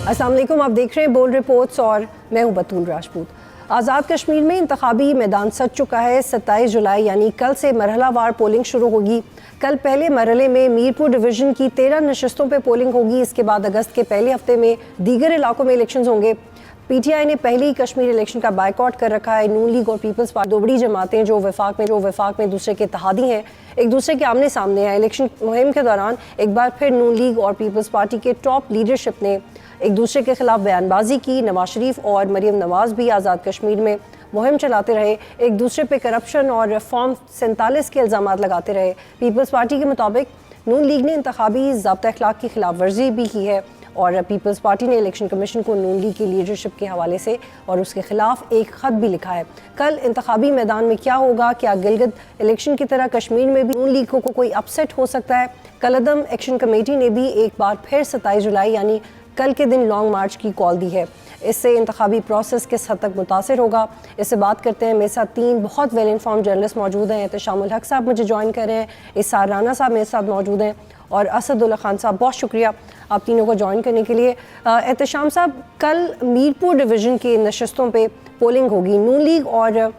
अस्सलाम वालेकुम, आप देख रहे हैं बोल्ड रिपोर्ट्स और मैं हूं बतूल राजपूत। आज़ाद कश्मीर में इंतखाबी मैदान सज चुका है। 27 जुलाई यानी कल से मरहलावार पोलिंग शुरू होगी। कल पहले मरहले में मीरपुर डिवीज़न की 13 नशस्तों पर पोलिंग होगी। इसके बाद अगस्त के पहले हफ्ते में दीगर इलाकों में इलेक्शन होंगे। PTI ने पहले ही कश्मीर इलेक्शन का बायकॉट कर रखा है। नून लीग और पीपल्स पार्टी दो बड़ी जमातें जो वफाक में दूसरे के इत्तेहादी हैं, एक दूसरे के आमने सामने हैं। इलेक्शन मुहिम के दौरान एक बार फिर नून लीग और पीपल्स पार्टी के टॉप लीडरशिप ने एक दूसरे के खिलाफ बयानबाजी की। नवाज शरीफ और मरीम नवाज भी आज़ाद कश्मीर में मुहिम चलाते रहे, एक दूसरे पे करप्शन और फॉर्म 47 के इल्ज़ाम लगाते रहे। पीपल्स पार्टी के मुताबिक नून लीग ने इंतखाबी ज़ाब्ता अखलाक की खिलाफ वर्जी भी की है और पीपल्स पार्टी ने इलेक्शन कमीशन को नून लीग की लीडरशिप के हवाले से और उसके खिलाफ एक ख़त भी लिखा है। कल इंतखाबी मैदान में क्या होगा? क्या गिलगित इलेक्शन की तरह कश्मीर में भी नून लीग को कोई अपसेट हो सकता है? कलअदम एक्शन कमेटी ने भी एक बार फिर 27 जुलाई यानी कल के दिन लॉन्ग मार्च की कॉल दी है। इससे इंतखाबी प्रोसेस किस हद तक मुतासिर होगा, इससे बात करते हैं। मेरे साथ तीन बहुत वेल इन्फॉर्म जर्नलिस्ट मौजूद हैं। एहतशामुल हक साहब मुझे ज्वाइन कर रहे हैं, इसार राना साहब मेरे साथ मौजूद हैं और असदुल्ला खान साहब, बहुत शुक्रिया आप तीनों को ज्वाइन करने के लिए। एहतशाम साहब, कल मीरपुर डिवीज़न की नशस्तों पे पोलिंग होगी। नून लीग और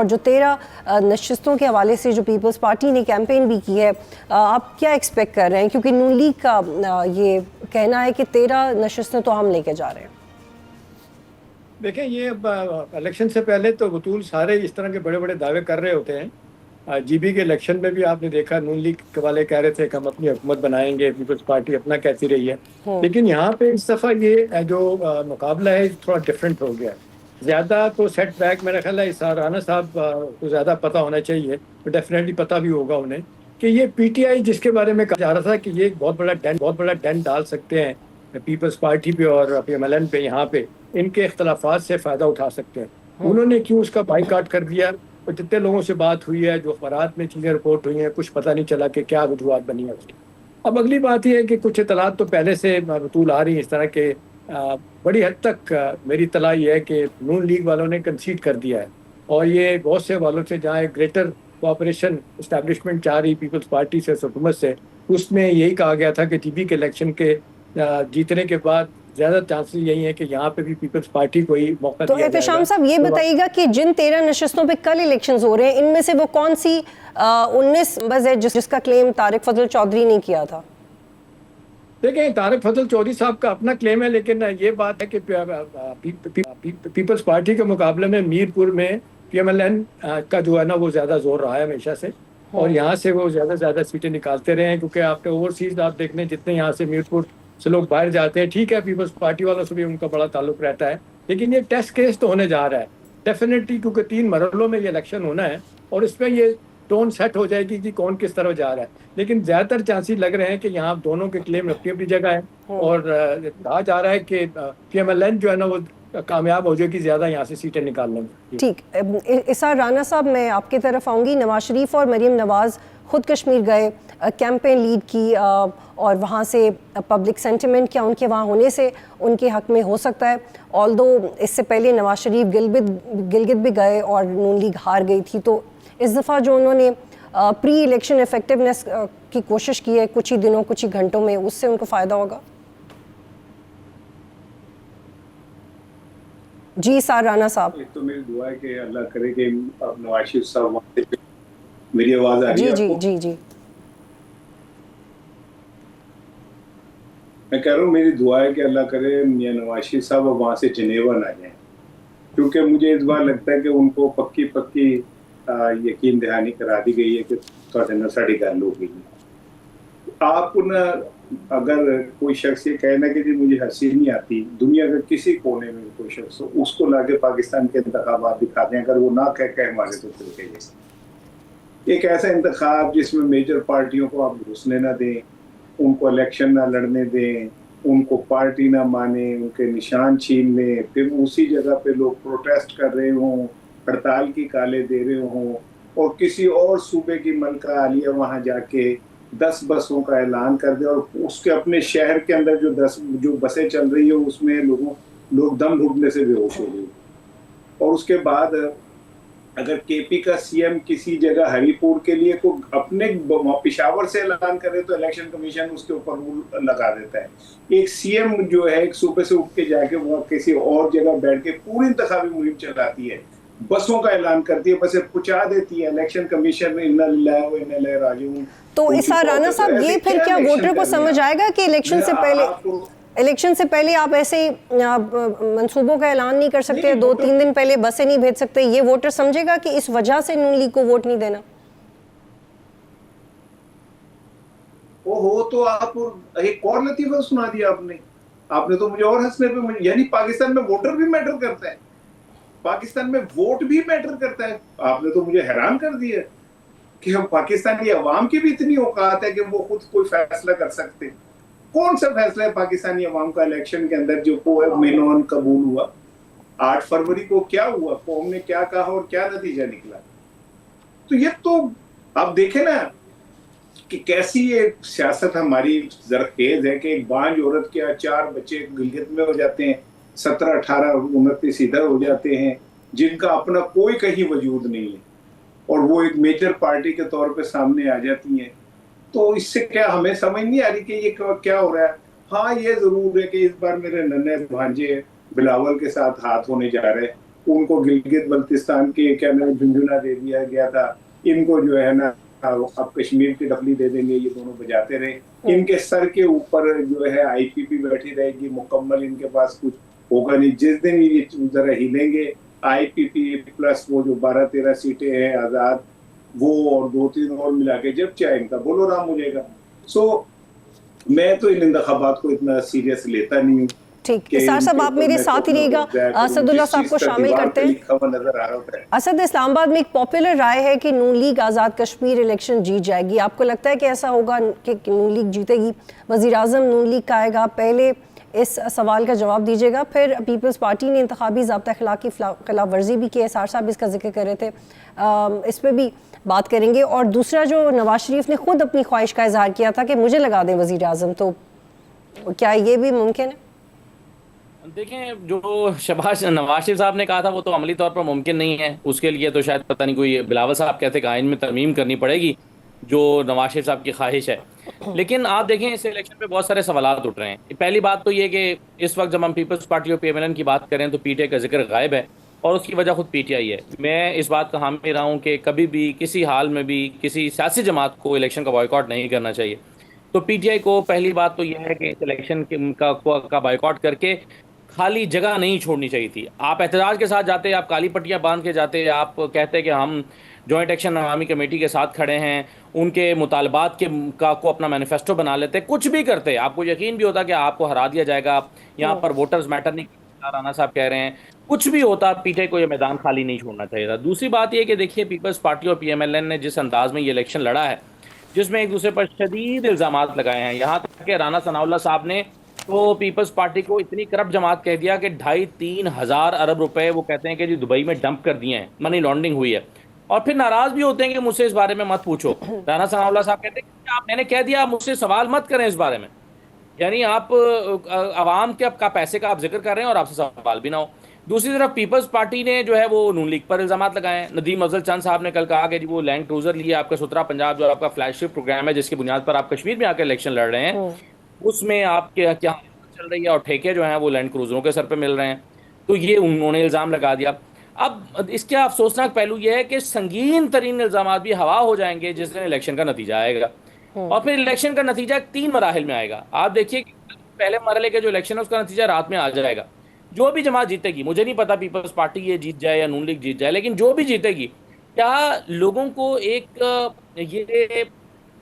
जो 13 नशस्तों के हवाले से जो पीपल्स पार्टी ने कैंपेन भी की है, आप क्या एक्सपेक्ट कर रहे हैं? क्योंकि नून लीग का ये कहना है कि 13 नशस्तें तो हम लेके जा रहे हैं। देखें, ये इलेक्शन से पहले तो बतूल सारे इस तरह के बड़े बड़े दावे कर रहे होते हैं। GB के इलेक्शन में भी आपने देखा, नून लीग के वाले कह रहे थे कि हम अपनी हुकूमत बनाएंगे, पीपल्स पार्टी अपना कहती रही है। लेकिन यहाँ पे इस दफ़ा ये जो मुकाबला है थोड़ा डिफरेंट हो गया है। ज़्यादा तो सेटबैक मेरा ख्याल है इसार राना साहब को ज़्यादा पता होना चाहिए, तो डेफिनेटली पता भी होगा उन्हें कि ये PTI जिसके बारे में कहा जा रहा था कि ये एक बहुत बड़ा डेंट डाल सकते हैं पीपल्स पार्टी पे और PMLN पे, यहाँ पे इनके इख्तलाफात से फ़ायदा उठा सकते हैं। उन्होंने क्यों उसका बाइकाट कर दिया? और जितने लोगों से बात हुई है, जो अखबारात में चीज़ें रिपोर्ट हुई हैं, कुछ पता नहीं चला कि क्या वजूहत बनी है उसकी। अब अगली बात यह है कि कुछ इतलात तो पहले से बतूल आ रही हैं इस तरह के। बड़ी हद तक मेरी इत्तला ये है कि नून लीग वालों ने कंसीड कर दिया है और ये बहुत से वालों से जहाँ एक ग्रेटर कोऑपरेशन इस्टेब्लिशमेंट चाह रही पीपल्स पार्टी से, हुकूमत से, उसमें यही कहा गया था कि GB के इलेक्शन के जीतने के बाद ज़्यादा चांसेस यही है कि यहाँ पे भी पीपल्स पार्टी को ही मौका तो एहतशाम साहब ये बताइएगा कि जिन 13 नशस्तों पे कल इलेक्शंस हो रहे हैं, इनमें से वो कौन सी 19 बस है जिसका क्लेम तारिक फजल चौधरी ने किया था? देखें, तारिक फजल चौधरी साहब का अपना क्लेम है, लेकिन ये बात है कि पीपल्स पार्टी के मुकाबले में मीरपुर में PMLN का जो है ना वो ज़्यादा जोर रहा है हमेशा से, और यहाँ से वो ज़्यादा सीटें निकालते रहे हैं। क्योंकि आपके ओवरसीज आप देख लें, जितने यहाँ से मीरपुर से लोग बाहर जाते हैं, ठीक है पीपल्स पार्टी वालों से भी उनका बड़ा ताल्लुक रहता है, लेकिन ये टेस्ट केस तो होने जा रहा है डेफिनेटली, क्योंकि 3 मरहलों में ये इलेक्शन होना है और इसमें ये टोन सेट हो जाएगी कि कौन किस तरफ जा रहा है। लेकिन ज़्यादातर चांसेस लग रहे हैं कि यहाँ दोनों के क्लेम अपनी अपनी जगह है और कहा जा रहा है कि PMLN जो है ना वो कामयाब हो जाएगी, ज़्यादा यहाँ से सीटें निकालने में। ठीक, इसार राना साहब मैं आपकी तरफ आऊँगी। नवाज शरीफ और मरीम नवाज खुद कश्मीर गए, कैंपेन लीड की और वहाँ से पब्लिक सेंटिमेंट क्या उनके वहाँ होने से उनके हक में हो सकता है। ऑल्दो इससे पहले नवाज शरीफ गिलगित भी गए और नून लीग हार गई थी, तो इस दफ़ा जो उन्होंने प्री इलेक्शन इफेक्टिवनेस की कोशिश की है कुछ ही दिनों कुछ ही घंटों में, उससे उनको फ़ायदा होगा? जी इसार राना साहब। एक तो मेरी दुआ है कि अल्लाह करे कि नवाज शरीफ साहब, मेरी आवाज़ आ रही है? जी मैं कह रहा हूँ मेरी दुआ है कि अल्लाह करे मियां नवाज शरीफ साहब वहाँ से जिनेवा ना जाएं, क्योंकि मुझे इस बार लगता है कि उनको पक्की यकीन दहानी करा दी गई है कि थोड़े ना साड़ी गल हो गई है। आप अगर कोई शख्स ये कहना कि जी मुझे हंसी नहीं आती, दुनिया के किसी कोने में कोई शख्स हो उसको लाके पाकिस्तान के इंतखाबात दिखा दें, अगर वो ना कह हमारे तो फिर एक ऐसा इंतखाब जिसमें मेजर पार्टियों को आप घुसने ना दें, उनको इलेक्शन ना लड़ने दें, उनको पार्टी ना माने, उनके निशान छीन लें, फिर उसी जगह पे लोग प्रोटेस्ट कर रहे हों, हड़ताल की काले दे रहे हों, और किसी और सूबे की मलका आलिया वहाँ जाके 10 बसों का ऐलान कर दे और उसके अपने शहर के अंदर जो बसें चल रही है उसमें लोग दम घुटने से बेहोश हो गए, और उसके बाद अगर केपी का सीएम किसी जगह हरिपुर के लिए को अपने पेशावर से ऐलान करे तो इलेक्शन कमीशन उसके ऊपर रूल लगा देता है। एक सीएम जो है एक सूबे से उठ के जाके वो किसी और जगह बैठ के पूरी इंतखाबी मुहिम चलाती है, बसों का ऐलान करती है, बसें पहुंचा देती है, इलेक्शन कमीशन में इन्ना लिल्लाह व इन्ना इलैहि राजिऊन। तो इसार राणा साहब, ये फिर क्या वोटर को समझ आएगा कि इलेक्शन से पहले आप ऐसे मंसूबों का ऐलान नहीं कर सकते, 2-3 दिन पहले बसें नहीं भेज सकते? ये वोटर समझेगा कि इस वजह से नून लीग को वोट नहीं देना? ओहो, तो आप एक और लतीफा सुना दिया आपने तो मुझे और हंसने पे, यानी पाकिस्तान में वोटर भी मैटर करता है, पाकिस्तान में वोट भी मैटर करता है। आपने तो मुझे हैरान कर दिया कि हम पाकिस्तानी अवाम की भी इतनी औकात है कि वो खुद कोई फैसला कर सकते। कौन सा फैसला है पाकिस्तानी अवाम का इलेक्शन के अंदर जो को मेनोन कबूल हुआ? 8 फरवरी को क्या हुआ, कौम ने क्या कहा और क्या नतीजा निकला? तो ये तो आप देखें ना कि कैसी ये सियासत हमारी जरखेज है कि एक बांझ औरत के 4 बच्चे गिलगित में हो जाते हैं, 17, 18, 29 इधर हो जाते हैं, जिनका अपना कोई कहीं वजूद नहीं है, और वो एक मेजर पार्टी के तौर पे सामने आ जाती हैं। तो इससे क्या हमें समझ नहीं आ रही कि ये क्या हो रहा है। हाँ, ये जरूर है कि इस बार मेरे नन्हे भांजे बिलावल के साथ हाथ होने जा रहे हैं, उनको गिलगित बल्तिस्तान के क्या नाम झुंझुना दे दिया गया था, इनको जो है ना अब कश्मीर की डफली दे देंगे, ये दोनों बजाते रहे। इनके सर के ऊपर जो है आईपीपी बैठी रहेगी मुकम्मल, इनके पास कुछ होगा नहीं। जिस दिन ये जरा हिलेंगे, आईपीपी प्लस वो जो 12-13 सीटें हैं आजाद, वो और 2-3 और मिला के जब चाहे इनका बोलो राम हो जाएगा। सो मैं तो इन इंतखाबात को इतना सीरियस लेता नहीं हूँ। ठीक, इसार साहब आप मेरे साथ ही रहिएगा, असदुल्ला साहब को शामिल करते हैं। असद, इस्लामाबाद में एक पॉपुलर राय है कि नून लीग आज़ाद कश्मीर इलेक्शन जीत जाएगी। आपको लगता है कि ऐसा होगा कि नून लीग जीतेगी? वज़ीर आज़म नून लीग का आएगा? पहले इस सवाल का जवाब दीजिएगा। फिर पीपल्स पार्टी ने इंतखाबी ज़ाब्ता की खिलाफ वर्जी भी की है, इसार साहब इसका जिक्र कर रहे थे, इस पर भी बात करेंगे। और दूसरा, जो नवाज शरीफ ने खुद अपनी ख्वाहिश का इजहार किया था कि मुझे लगा दें वज़ीर आज़म, तो क्या ये भी मुमकिन है? देखें, जो नवाज शरीफ साहब ने कहा था वो तो अमली तौर पर मुमकिन नहीं है। उसके लिए तो शायद पता नहीं कोई बिलावल साहब कहते हैं कि आइन में तरमीम करनी पड़ेगी, जो नवाज शरीफ साहब की ख्वाहिश है। लेकिन आप देखें, इस इलेक्शन पे बहुत सारे सवाल उठ रहे हैं। पहली बात तो ये कि इस वक्त जब हम पीपल्स पार्टी और पीएमएलएन की बात करें तो पीटीआई का जिक्र गायब है, और उसकी वजह खुद पीटीआई है। मैं इस बात का हामी रहा हूँ कि कभी भी किसी हाल में भी किसी सियासी जमात को इलेक्शन का बॉयकॉट नहीं करना चाहिए। तो पीटीआई को पहली बात तो यह है कि इस इलेक्शन का बॉयकॉट करके खाली जगह नहीं छोड़नी चाहिए थी। आप एहतजाज के साथ जाते, आप काली पट्टियाँ बांध के जाते, आप कहते कि हम जॉइंट एक्शन अवामी कमेटी के साथ खड़े हैं, उनके मुतालबात को अपना मैनिफेस्टो बना लेते, कुछ भी करते, आपको यकीन भी होता कि आपको हरा दिया जाएगा। यहाँ पर वोटर्स मैटर नहीं, राणा साहब कह रहे हैं, कुछ भी होता, पीटीआई को यह मैदान खाली नहीं छोड़ना चाहिए था। दूसरी बात यह कि देखिए, पीपल्स पार्टी और पीएमएलएन ने जिस अंदाज में ये इलेक्शन लड़ा है, जिसमें एक दूसरे पर शदीद इल्ज़ामात लगाए हैं, यहाँ तक कि राना सनाउल्लाह साहब ने तो पीपल्स पार्टी को इतनी करप्ट जमात कह दिया कि 2.5-3 हज़ार अरब रुपए वो कहते हैं कि जी दुबई में डंप कर दिए हैं, मनी लॉन्ड्रिंग हुई है। और फिर नाराज भी होते हैं कि मुझसे इस बारे में मत पूछो। राना सनाउल्लाह साहब कहते हैं कि आप, मैंने कह दिया, आप मुझसे सवाल मत करें इस बारे में। यानी आप आवाम के आपका पैसे का आप जिक्र कर रहे हैं और आपसे सवाल भी ना हो। दूसरी तरफ पीपल्स पार्टी ने जो है वो नून लीग पर इल्जाम लगाए हैं। नदीम अफजल चंद साहब ने कल कहा कि वो लैंड क्रूजर लिए आपका सुतरा पंजाब, जो आपका फ्लैगशिप प्रोग्राम है जिसकी बुनियाद पर आप कश्मीर में आकर इलेक्शन लड़ रहे हैं, उसमें आपके क्या चल रही है, और ठेके जो हैं वो लैंड क्रूजरों के सर पे मिल रहे हैं। तो ये उन्होंने इल्ज़ाम लगा दिया। अब इसके अफसोसनाक पहलू यह है कि संगीन तरीन इल्ज़ाम भी हवा हो जाएंगे जिस दिन इलेक्शन का नतीजा आएगा, और फिर इलेक्शन का नतीजा 3 मराहिल में आएगा। आप देखिए, पहले मरहले के जो इलेक्शन है उसका नतीजा रात में आ जाएगा। जो भी जमात जीतेगी, मुझे नहीं पता पीपल्स पार्टी ये जीत जाए या नून लीग जीत जाए, लेकिन जो भी जीतेगी, क्या लोगों को एक ये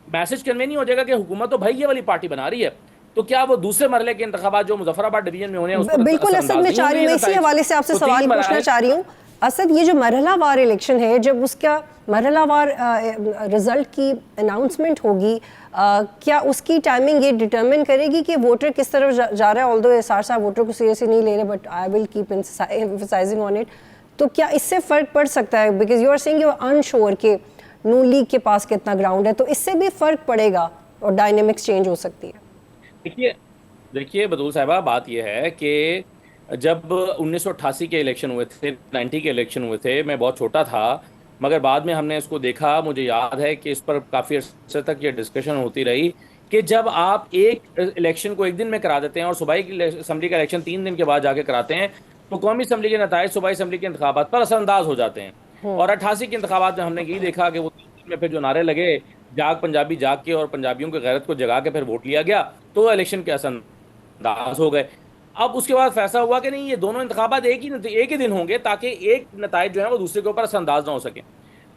मैसेज कन्वे नहीं हो जाएगा कि हुकूमत तो भाई ये वाली पार्टी बना रही है, तो क्या वो दूसरे मरहले के इंतखाबात जो मुजफ्फराबाद डिवीजन में होने हैं? बिल्कुल असद, मैं चाह रही हूँ, इसी हवाले से आपसे सवाल पूछना चाह रही हूँ। असद, ये जो मरहलावार इलेक्शन है, जब उसका मरहलावार रिजल्ट की अनाउंसमेंट होगी, क्या उसकी टाइमिंग ये डिटरमिन करेगी कि वोटर किस तरफ जा रहा है? ऑल्दो इसार साहब वोटर को सीरियसली नहीं ले रहे, but I will keep emphasising on it. तो क्या इससे फ़र्क पड़ सकता है? Because you are saying you are unsure कि नून लीग के पास कितना ग्राउंड है, तो इससे भी फ़र्क पड़ेगा और डायनेमिक्स चेंज हो सकती है। देखिए बतूल साहिबा, बात यह है कि जब 1988 के इलेक्शन हुए थे, 90 के इलेक्शन हुए थे, मैं बहुत छोटा था, मगर बाद में हमने इसको देखा। मुझे याद है कि इस पर काफ़ी अर्से तक ये डिस्कशन होती रही कि जब आप एक इलेक्शन को एक दिन में करा देते हैं और सूबाई की असम्बली का इलेक्शन 3 दिन के बाद जाके कराते हैं, तो कौमी असम्बली के नताइज सूबाई असम्बली के इंतखाबात पर असरअंदाज हो जाते हैं। और 88 के इंतखाबात में हमने यही देखा कि वो 3 दिन में फिर जो नारे लगे, जाग पंजाबी जाग के, और पंजाबियों की गैरत को जगा के फिर वोट लिया गया, तो इलेक्शन के असरअंदाज हो गए। अब उसके बाद फैसला हुआ कि नहीं, ये दोनों इंतखाबात एक ही दिन होंगे, ताकि एक नताइज जो है वो दूसरे के ऊपर असरअंदाज ना हो सके।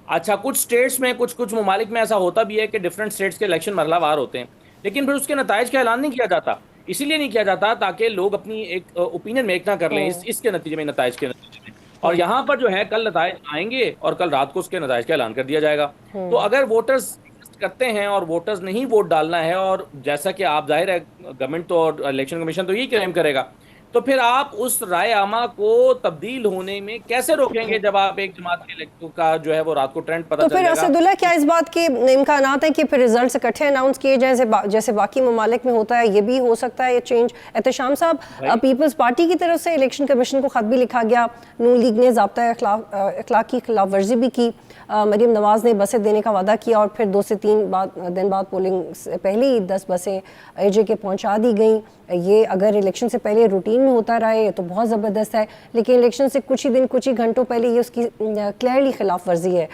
अच्छा, कुछ स्टेट्स में, कुछ ममालिक में ऐसा होता भी है कि डिफरेंट स्टेट्स के इलेक्शन मरहलावार होते हैं, लेकिन फिर उसके नताइज का ऐलान नहीं किया जाता। इसीलिए नहीं किया जाता ताकि लोग अपनी एक ओपिनियन मेक ना कर लें इसके नतीजे में, नताइज के नतीजे में। और यहाँ पर जो है कल नताइज आएंगे और कल रात को उसके नताइज का ऐलान कर दिया जाएगा। तो अगर वोटर्स करते हैं और वोटर्स ने ही वोट डालना है, और जैसा कि आप, जाहिर है गवर्नमेंट तो और इलेक्शन कमीशन तो यही क्लेम करेगा, तो फिर आप उस राय आमा को तब्दील होने में कैसे रोकेंगे जब आप एक जमात के इलेक्टों का जो है वो रात को ट्रेंड पता तो चल फिर जाएगा। असदुल्ला, क्या इस बात के इम्कानात हैं कि फिर रिजल्ट्स इकट्ठे अनाउंस किए जाएं जैसे बाकी ममालिक में होता है? ये भी हो सकता है ये चेंज। एहतशाम साहब, पीपल्स पार्टी की तरफ से इलेक्शन कमीशन को खत भी लिखा गया, नून लीग ने ज़ाब्ता अखलाक की खिलाफ वर्जी भी की, मरीम नवाज़ ने बसें देने का वादा किया, और फिर 2 से 3 दिन बाद पोलिंग से पहले ही 10 बसें AJ के पहुंचा दी गई। ये अगर इलेक्शन से पहले रूटीन में होता रहे तो बहुत ज़बरदस्त है, लेकिन इलेक्शन से कुछ ही घंटों पहले ये उसकी क्लियरली खिलाफ वर्जी है।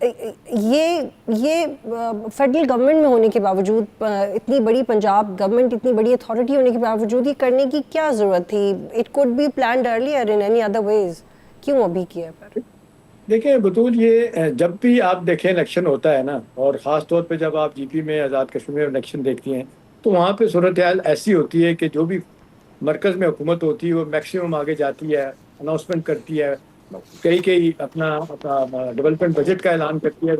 ये फेडरल गवर्नमेंट में होने के बावजूद, इतनी बड़ी पंजाब गवर्नमेंट, इतनी बड़ी अथॉरिटी होने के बावजूद ये करने की क्या ज़रूरत थी? It could B planned earlier in any other ways, क्यों अभी किया? पर देखिए बतूल, ये जब भी आप देखें इलेक्शन होता है ना, और ख़ास तौर पे जब आप GP में, आज़ाद कश्मीर में इलेक्शन देखती हैं, तो वहाँ पे सूरत हाल ऐसी होती है कि जो भी मरकज़ में हुकूमत होती है वो मैक्सिमम आगे जाती है, अनाउंसमेंट करती है, कई अपना डेवलपमेंट बजट का ऐलान करती है,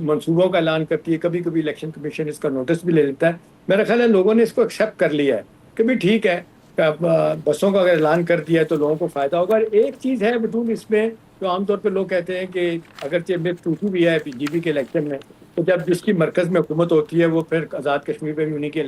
मंसूबों का ऐलान करती है, कभी कभी इलेक्शन कमीशन इसका नोटिस भी ले लेता है। मेरा ख्याल है लोगों ने इसको एक्सेप्ट कर लिया है कि भी ठीक है, बसों का अगर ऐलान कर दिया है तो लोगों को फ़ायदा होगा। एक चीज़ है बतूल इसमें, जो आमतौर पर लोग कहते हैं कि अगरचे मिथ टूटी भी है GP के इलेक्शन में, तो जब जिसकी मरकज़ में हुकूमत होती है वो फिर आज़ाद कश्मीर में भी उन्हीं की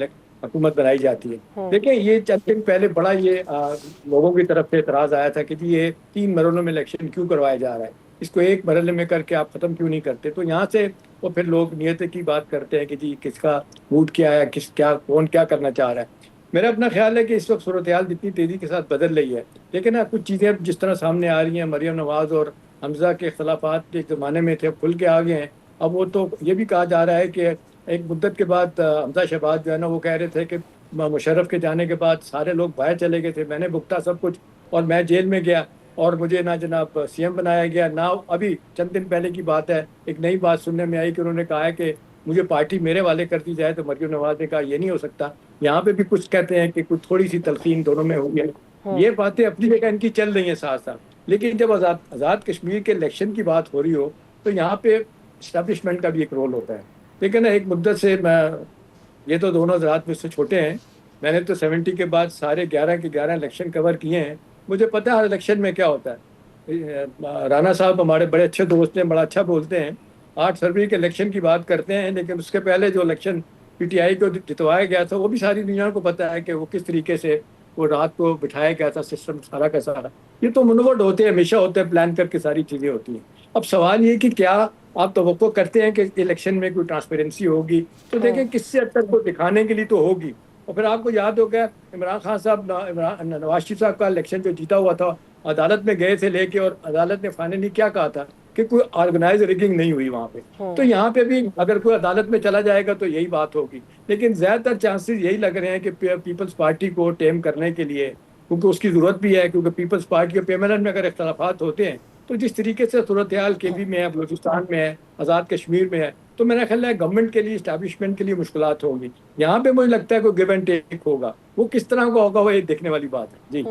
हुकूमत बनाई जाती है। देखिए, ये चंद दिन पहले बड़ा ये लोगों की तरफ से एतराज़ आया था कि जी ये 3 मरहलों में इलेक्शन क्यों करवाया जा रहा है, इसको एक मरहले में करके आप ख़त्म क्यों नहीं करते। तो यहाँ से वो फिर लोग नियत की बात करते हैं कि जी किसका मूड क्या है, कौन क्या करना चाह रहा है। मेरा अपना ख्याल है कि इस वक्त सूरत हाल जितनी तेज़ी के साथ बदल रही है, लेकिन ना कुछ चीज़ें जिस तरह सामने आ रही हैं, मरीम नवाज़ और हमज़ा के इख्तलाफात एक ज़माने में थे, खुल के आ गए हैं। अब वो तो ये भी कहा जा रहा है कि एक मुद्दत के बाद हमज़ा शहबाज जो है ना, वो कह रहे थे कि मुशर्रफ के जाने के बाद सारे लोग बाहर चले गए थे, मैंने भुगता सब कुछ, और मैं जेल में गया और मुझे ना जनाब CM बनाया गया ना। अभी चंद दिन पहले की बात है, एक नई बात सुनने में आई कि उन्होंने कहा है कि मुझे पार्टी मेरे वाले कर दी जाए, तो मरीम नवाज ने कहा ये नहीं हो सकता। यहाँ पे भी कुछ कहते हैं कि कुछ थोड़ी सी तलखीन दोनों में हुई है। ये बातें अपनी जगह इनकी चल रही हैं साथ साथ, लेकिन जब आज़ाद कश्मीर के इलेक्शन की बात हो रही हो तो यहाँ पे इस्टेब्लिशमेंट का भी एक रोल होता है। लेकिन एक मुद्दत से ये तो दोनों हज़रात मुझसे छोटे हैं, मैंने तो 70 के बाद सारे 11 के 11 इलेक्शन कवर किए हैं, मुझे पता है हर इलेक्शन में क्या होता है। राना साहब हमारे बड़े अच्छे दोस्त हैं, बड़ा अच्छा बोलते हैं। 8 फरवरी के इलेक्शन की बात करते हैं, लेकिन उसके पहले जो इलेक्शन PTI को जितवाया गया था वो भी सारी दुनिया को पता है कि वो किस तरीके से वो रात को बिठाया गया था, सिस्टम सारा का सारा। ये तो मुनव्वत होते हैं, हमेशा होते हैं, प्लान करके सारी चीज़ें होती हैं। अब सवाल ये कि क्या आप तवक्को करते हैं कि इलेक्शन में कोई ट्रांसपेरेंसी होगी? तो देखें किससे हद तक को दिखाने के लिए तो होगी। और फिर आपको याद होगा इमरान खान साहब, नवाज शरीफ साहब का इलेक्शन जो जीता हुआ था, अदालत में गए थे लेके, और अदालत ने फाइनली क्या कहा था कि कोई ऑर्गेनाइज रिगिंग नहीं हुई वहाँ पे। तो यहाँ पे भी अगर कोई अदालत में चला जाएगा तो यही बात होगी, लेकिन ज़्यादातर चांसेस यही लग रहे हैं कि पीपल्स पार्टी को टेम करने के लिए, क्योंकि उसकी ज़रूरत भी है, क्योंकि पीपल्स पार्टी के पेमेंट में अगर इख्तलाफात होते हैं तो जिस तरीके से सूरत हाल KB में है, बलूचिस्तान में है, आज़ाद कश्मीर में है, तो मेरा ख्याल है गवर्नमेंट के लिए, इस्टेब्लिशमेंट के लिए मुश्किलात होगी। यहाँ पे मुझे लगता है कोई गिव एंड टेक होगा, वो किस तरह का होगा वो एक देखने वाली बात है। जी,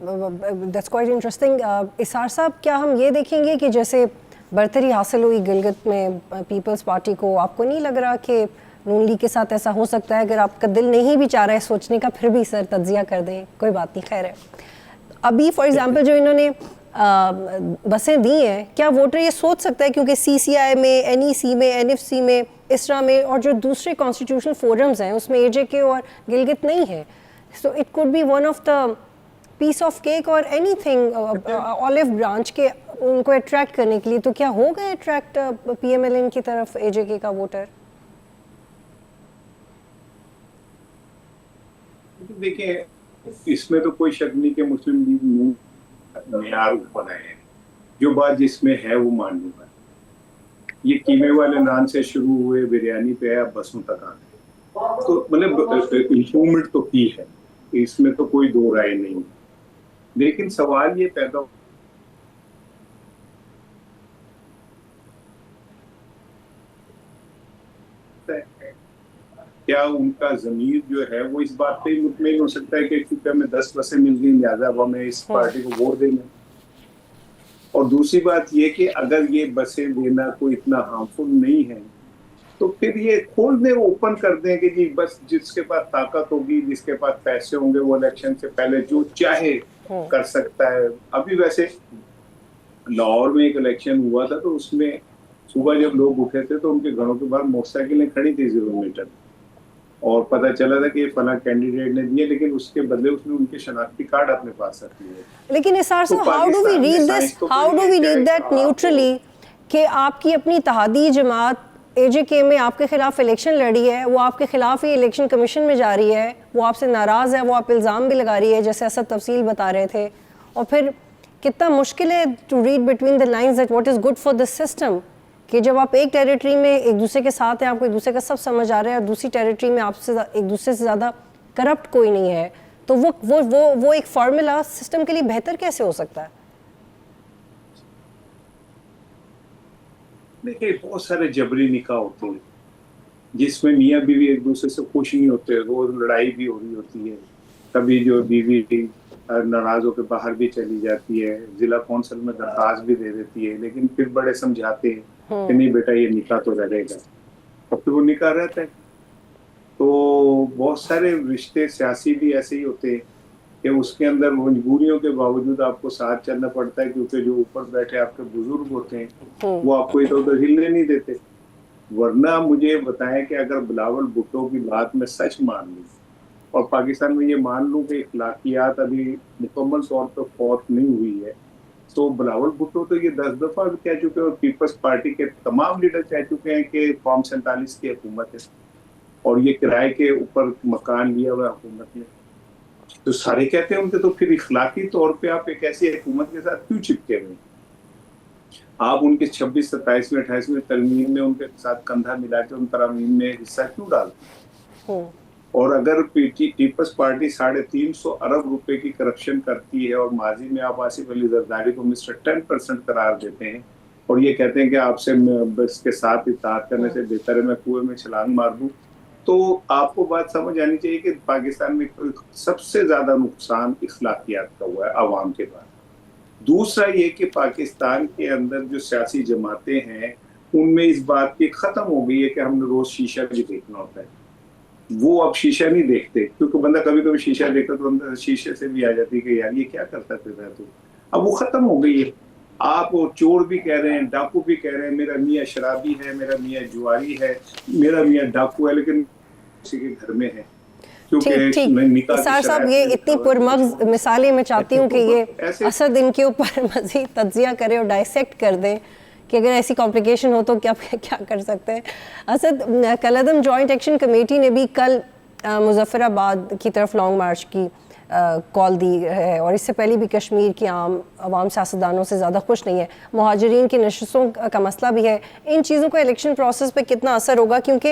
दैट्स क्वाइट इंटरेस्टिंग। इसार साहब, क्या हम ये देखेंगे कि जैसे बरतरी हासिल हुई गिलगित में पीपल्स पार्टी को, आपको नहीं लग रहा कि नून लीग के साथ ऐसा हो सकता है? अगर आपका दिल नहीं भी चाह रहा है सोचने का, फिर भी सर तज्जिया कर दें, कोई बात नहीं, खैर है। अभी फॉर एग्जांपल जो इन्होंने बसें दी हैं, क्या वोटर ये सोच सकता है, क्योंकि CCI में, NEC में, NFC में, ISRA में और जो दूसरे कॉन्स्टिट्यूशनल फोरम्स हैं उसमें AJK और गिलगित नहीं है, so it could be one of the piece of cake और एनीथिंग ऑलिव ब्रांच के उनको अट्रैक्ट करने के लिए, तो क्या हो गए अट्रैक्ट पीएमएलएन की तरफ एजेके का वोटर? देखिए, इसमें तो कोई शक नहीं कि मुस्लिम लीग मेयार ऊपर आए हैं। जो बात जिसमें है वो मान लूंगा। ये कीमे वाले नान से शुरू हुए, बिरयानी पे आया, बसों तक आ गए, तो मतलब इम्प्रूवमेंट तो की है, इसमें तो कोई दो राय नहीं है। लेकिन सवाल ये पैदा क्या उनका जमीर जो है वो इस बात पे मुतमईन हो सकता है कि क्योंकि हमें 10 बसें मिल गई लिहाजा अब हमें इस पार्टी को वोट देंगे। और दूसरी बात ये कि अगर ये बसें देना कोई इतना हार्मफुल नहीं है तो फिर ये खोल दें, ओपन कर दें कि जी बस जिसके पास ताकत होगी, जिसके पास पैसे होंगे, वो इलेक्शन से पहले जो चाहे कर सकता है। अभी वैसे लाहौर में एक इलेक्शन हुआ था तो उसमें सुबह जब लोग उठे थे तो उनके घरों के बाहर मोटरसाइकिलें खड़ी थी 0 मीटर, और पता चला था कि ये फला कैंडिडेट ने दिए, लेकिन उसके बदले उसने उनके शनाख्ती कार्ड अपने पास रख लिए। लेकिन इसार साहब, how do we read this, how do we read that neutrally कि आपकी अपनी इत्तेहादी जमात एजेके में आपके खिलाफ इलेक्शन लड़ी है, वो आपके खिलाफ ही इलेक्शन कमीशन में जा रही है, वो आपसे नाराज़ है, वो आप इल्ज़ाम भी लगा रही है जैसे असद तफसील बता रहे थे, और फिर कितना मुश्किल है to read between the lines that what is good for this system, कि जब आप एक टेरिटरी में एक दूसरे के साथ हैं, आपको एक दूसरे का सब समझ आ रहा है, और दूसरी टेरिटरी में आपसे एक दूसरे से ज़्यादा करप्ट कोई नहीं है, तो वो एक फार्मूला सिस्टम के लिए बेहतर कैसे हो सकता है? देखिए, बहुत सारे जबरी निकाह होते हैं जिसमें मियाँ बीवी एक दूसरे से खुश नहीं होते, रोज लड़ाई भी हो रही होती है। कभी जो बीवी नाराज होकर बाहर भी चली जाती है, जिला कौंसिल में दरखास्त भी दे देती है, लेकिन फिर बड़े समझाते हैं कि नहीं बेटा ये निकाह तो रहेगा, और फिर वो निकाह रहता है। तो बहुत सारे रिश्ते सियासी भी ऐसे ही होते हैं कि उसके अंदर मजबूरियों के बावजूद आपको साथ चलना पड़ता है, क्योंकि जो ऊपर बैठे आपके बुजुर्ग होते हैं वो आपको इधर उधर हिलने नहीं देते। वरना मुझे बताएं कि अगर बिलावल भुट्टो की बात में सच मान लूं और पाकिस्तान में ये मान लूं कि इखलाकियात अभी मुकम्मल तौर पर फौत नहीं हुई है, तो बिलावल भुट्टो तो ये 10 दफा भी कह चुके हैं और पीपल्स पार्टी के तमाम लीडर कह चुके हैं कि फॉर्म 47 की हुकूमत है और ये किराए के ऊपर मकान लिया हुआ हुकूमत ने। तो सारे कहते हैं उनके, तो फिर इखलाकी तौर पे आप एक ऐसी हुकूमत के साथ क्यों चिपके हुए? आप उनके 26, 27, 28 तरमीम में उनके साथ कंधा मिला के उन तरमीम में हिस्सा क्यों डालते? और अगर पीपल्स पार्टी 350 अरब रुपए की करप्शन करती है और माजी में आप आसिफ अली जरदारी को मिस्टर 10% करार देते हैं और ये कहते हैं कि आपसे इसके साथ इत्तेहाद करने से बेहतर है मैं कुएं में छलांग मार दूं, तो आपको बात समझ आनी चाहिए कि पाकिस्तान में सबसे ज्यादा नुकसान इखलाकियात का हुआ है आवाम के बाद। दूसरा ये कि पाकिस्तान के अंदर जो सियासी जमातें हैं उनमें इस बात की खत्म हो गई है कि हमने रोज शीशा भी देखना होता है। वो अब शीशा नहीं देखते, क्योंकि बंदा कभी कभी शीशा देखता तो अंदर शीशे से भी आ जाती है कि यार ये क्या करता था तू। अब वो खत्म हो गई है। आप वो चोर भी कह रहे हैं, डाकू भी कह रहे हैं, मेरा मियाँ शराबी है, मेरा मियाँ जुआरी है, मेरा मियाँ डाकू है, लेकिन किसी के घर में है। ठीक इसार साहब, ये इतनी पुरमग्ज मिसालें मैं चाहती हूँ कि ये असद इनके ऊपर मजीद तज्जिया करे और डाइसेक्ट कर दें कि अगर ऐसी कॉम्प्लिकेशन हो तो क्या क्या कर सकते हैं। असद, कलअदम जॉइंट एक्शन कमेटी ने भी कल मुजफ्फराबाद की तरफ लॉन्ग मार्च की कॉल दी है और इससे पहले भी कश्मीर की आवाम सियासतदानों से ज़्यादा खुश नहीं है। मुहाजिरीन की नशस्तों का मसला भी है। इन चीज़ों का इलेक्शन प्रोसेस पे कितना असर होगा, क्योंकि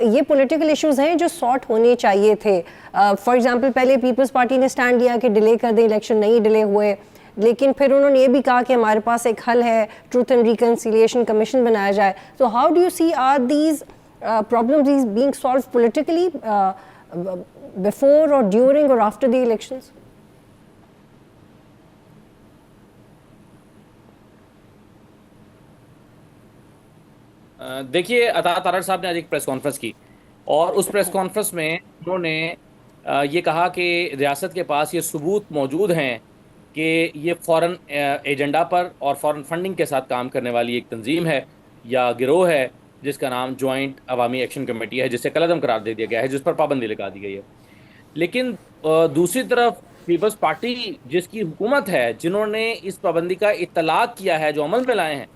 ये पॉलिटिकल इश्यूज़ हैं जो सॉर्ट होने चाहिए थे। फॉर एग्जांपल पहले पीपल्स पार्टी ने स्टैंड लिया कि डिले कर दें, इलेक्शन नहीं डिले हुए, लेकिन फिर उन्होंने ये भी कहा कि हमारे पास एक हल है, ट्रूथ एंड रिकन्सिलिएशन कमीशन बनाया जाए। तो how do you see are these problems is being solve politically before और ड्यूरिंग और आफ्टर द इलेक्शंस? देखिए, अता तारड़ साहब ने आज एक प्रेस कॉन्फ्रेंस की और उस प्रेस कॉन्फ्रेंस में उन्होंने ये कहा कि रियासत के पास ये सबूत मौजूद हैं कि ये फ़ॉरेन एजेंडा पर और फ़ॉरेन फंडिंग के साथ काम करने वाली एक तंजीम है या गिरोह है जिसका नाम जॉइंट अवामी एक्शन कमेटी है, जिसे कलअदम करार दे दिया गया है, जिस पर पाबंदी लगा दी गई है। लेकिन दूसरी तरफ पीपल्स पार्टी जिसकी हुकूमत है, जिन्होंने इस पाबंदी का इत्तलाक किया है, जो अमल में लाए हैं,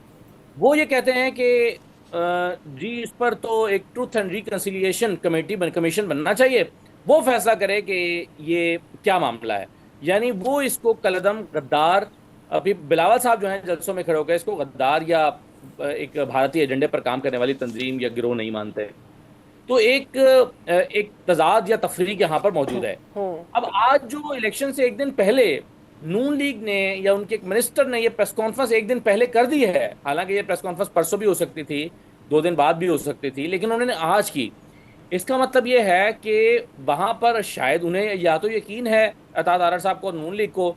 वो ये कहते हैं कि जी इस पर तो एक ट्रूथ एंड रिकंसिलिएशन कमीशन बनना चाहिए, वो फैसला करे कि ये क्या मामला है। यानी वो इसको कलदम गद्दार, अभी बिलावल साहब जो हैं जलसों में खड़े होकर इसको गद्दार या एक भारतीय एजेंडे पर काम करने वाली तंजीम या गिरोह नहीं मानते। तो एक तजाद या तफरीक यहाँ पर मौजूद है। अब आज जो इलेक्शन से एक दिन पहले नून लीग ने या उनके एक मिनिस्टर ने ये प्रेस कॉन्फ्रेंस एक दिन पहले कर दी है, हालांकि ये प्रेस कॉन्फ्रेंस परसों भी हो सकती थी, 2 दिन बाद भी हो सकती थी, लेकिन उन्होंने आज की। इसका मतलब ये है कि वहां पर शायद उन्हें या तो यकीन है अताद आरर साहब को, नून लीग को,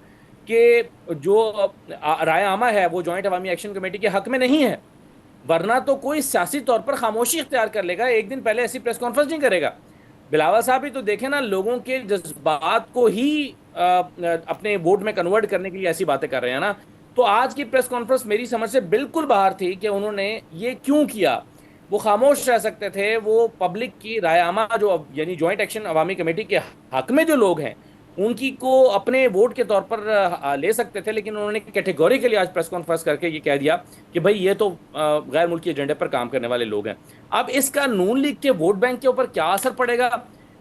कि जो राय आमा है वो जॉइंट अवामी एक्शन कमेटी के हक में नहीं है, वरना तो कोई सियासी तौर पर खामोशी इख्तियार कर लेगा, एक दिन पहले ऐसी प्रेस कॉन्फ्रेंस नहीं करेगा। बिलावल साहब ही तो देखें ना, लोगों के जज्बात को ही अपने वोट में कन्वर्ट करने के लिए ऐसी बातें कर रहे हैं ना। तो आज की प्रेस कॉन्फ्रेंस मेरी समझ से बिल्कुल बाहर थी कि उन्होंने ये क्यों किया। वो खामोश रह सकते थे, वो पब्लिक की राय आमा जो यानी जॉइंट एक्शन अवामी कमेटी के हक में जो लोग हैं उनकी को अपने वोट के तौर पर ले सकते थे, लेकिन उन्होंने कैटेगोरिकली आज प्रेस कॉन्फ्रेंस करके ये कह दिया कि भाई ये तो गैर मुल्की एजेंडे पर काम करने वाले लोग हैं। अब इसका नून लीग के वोट बैंक के ऊपर क्या असर पड़ेगा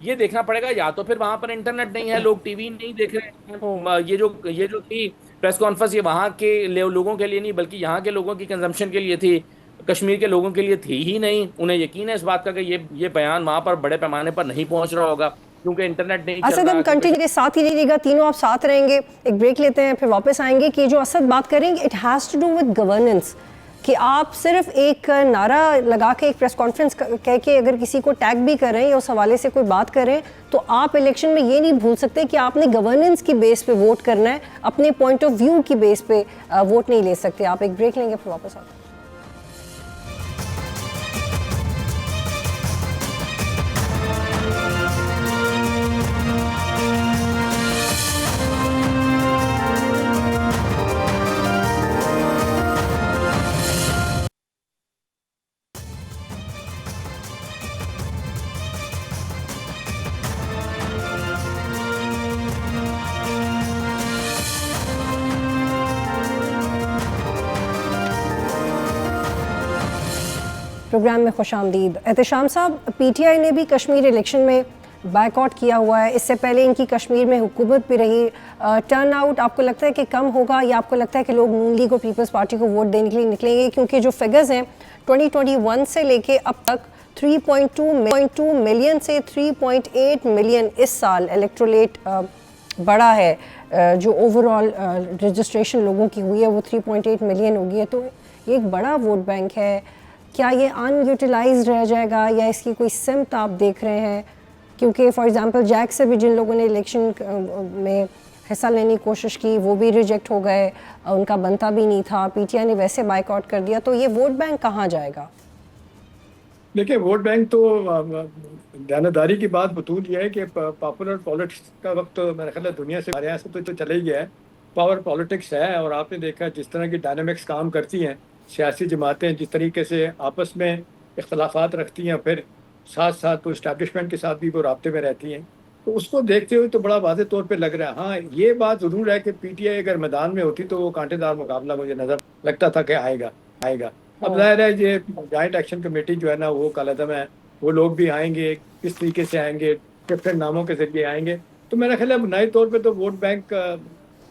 ये देखना पड़ेगा। या तो फिर वहां पर इंटरनेट नहीं है, लोग टीवी नहीं देख रहे हैं, ये जो थी प्रेस कॉन्फ्रेंस ये वहां के लोगों के लिए नहीं बल्कि यहाँ के लोगों की कंजम्पशन के लिए थी, कश्मीर के लोगों के लिए थी ही नहीं। उन्हें यकीन है इस बात का कि ये बयान वहां पर बड़े पैमाने पर नहीं पहुंच रहा होगा क्योंकि इंटरनेट नहीं चल असद, रहा। हम कंटिन्यू के साथ ही रहिएगा, तीनों आप साथ रहेंगे। एक ब्रेक लेते हैं, फिर वापस आएंगे कि जो असद बात करेंगे it has to do with governance, कि आप सिर्फ एक नारा लगा के एक प्रेस कॉन्फ्रेंस कह के अगर किसी को टैग भी कर रहे हैं या उस हवाले से कोई बात करें तो आप इलेक्शन में ये नहीं भूल सकते कि आपने गवर्नेंस की बेस पे वोट करना है, अपने पॉइंट ऑफ व्यू की बेस पे वोट नहीं ले सकते। आप एक ब्रेक लेंगे, फिर वापस आते हैं। प्रोग्राम में खुश आमदीद। एहतशाम साहब, पीटीआई ने भी कश्मीर इलेक्शन में बायकॉट किया हुआ है, इससे पहले इनकी कश्मीर में हुकूमत भी रही। टर्न आउट आपको लगता है कि कम होगा या आपको लगता है कि लोग नून लीग और पीपल्स पार्टी को वोट देने के लिए निकलेंगे? क्योंकि जो फिगर्स हैं 2021 से लेके अब तक 3.2 मिलियन से 3.8 मिलियन इस साल इलेक्ट्रोलेट बढ़ा है। जो ओवरऑल रजिस्ट्रेशन लोगों की हुई है वो 3.8 मिलियन हो गई है, तो ये एक बड़ा वोट बैंक है। क्या ये अनयूटिलाइज्ड रह जाएगा या इसकी कोई सिमत आप देख रहे हैं? क्योंकि फॉर एग्जांपल जैक से भी जिन लोगों ने इलेक्शन में हिस्सा लेने की कोशिश की वो भी रिजेक्ट हो गए, उनका बनता भी नहीं था, पीटीआई ने वैसे बाइकआउट कर दिया, तो ये वोट बैंक कहाँ जाएगा? देखिए, वोट बैंक तो ध्यानदारी की बात बतूल ये है कि पॉपुलर पॉलिटिक्स का वक्त मेरे ख्याल है दुनिया से हमारे यहाँ से तो चले ही गया है। पावर पॉलिटिक्स है और आपने देखा जिस तरह की डायनामिक्स काम करती हैं सियासी जमातें, जिस तरीके से आपस में इख्तलाफात रखती हैं, फिर साथ साथ तो इस्टेब्लिशमेंट के साथ भी वो राब्ते में रहती हैं, तो उसको देखते हुए तो बड़ा वाज़े तौर पे लग रहा है। हाँ, ये बात ज़रूर है कि पीटीआई अगर मैदान में होती तो वो कांटेदार मुकाबला मुझे नज़र लगता था कि आएगा। अब जाहिर है ये जॉइंट एक्शन कमेटी जो है ना वो कालदम है, वो लोग भी आएंगे, किस तरीके से आएंगे, डिफरेंट नामों के जरिए आएंगे। तो मेरा ख्याल है बुनियादी तौर पर तो वोट बैंक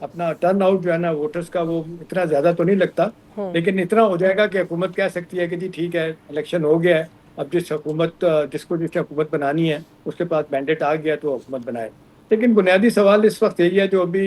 अपना टर्न आउट जो है ना वोटर्स का वो इतना ज़्यादा तो नहीं लगता, लेकिन इतना हो जाएगा कि हुकूमत कह सकती है कि जी ठीक है इलेक्शन हो गया है, अब जिसको जिसने हुकूमत बनानी है उसके पास मैंडेट आ गया तो हुकूमत बनाए। लेकिन बुनियादी सवाल इस वक्त यही है जो अभी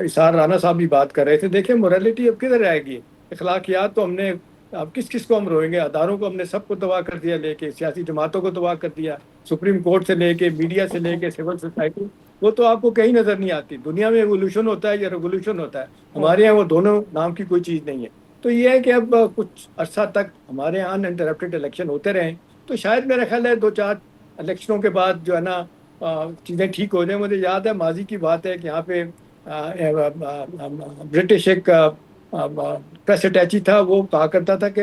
इसार राना साहब भी बात कर रहे थे। देखिए, मोरालिटी अब किधर आएगी? अखलाकियात तो हमने अब किस को हम रोएंगे? अदारों को हमने सबको तबाह कर दिया, लेके सियासी जमातों को तबाह कर दिया, सुप्रीम कोर्ट से लेके मीडिया से लेके सिविल सोसाइटी, वो तो आपको कहीं नज़र नहीं आती। दुनिया में एवोल्यूशन होता है या रेवोल्यूशन होता है, हमारे यहाँ वो दोनों नाम की कोई चीज़ नहीं है। तो ये है कि अब कुछ अर्सा तक हमारे यहाँ अनइंटरप्टेड इलेक्शन होते रहें तो शायद मेरा ख्याल है 2-4 इलेक्शनों के बाद जो है ना चीज़ें ठीक हो जाए। मुझे याद है माजी की बात है कि यहाँ पे ब्रिटिश एक प्रेस अटैची था, वो कहा करता था कि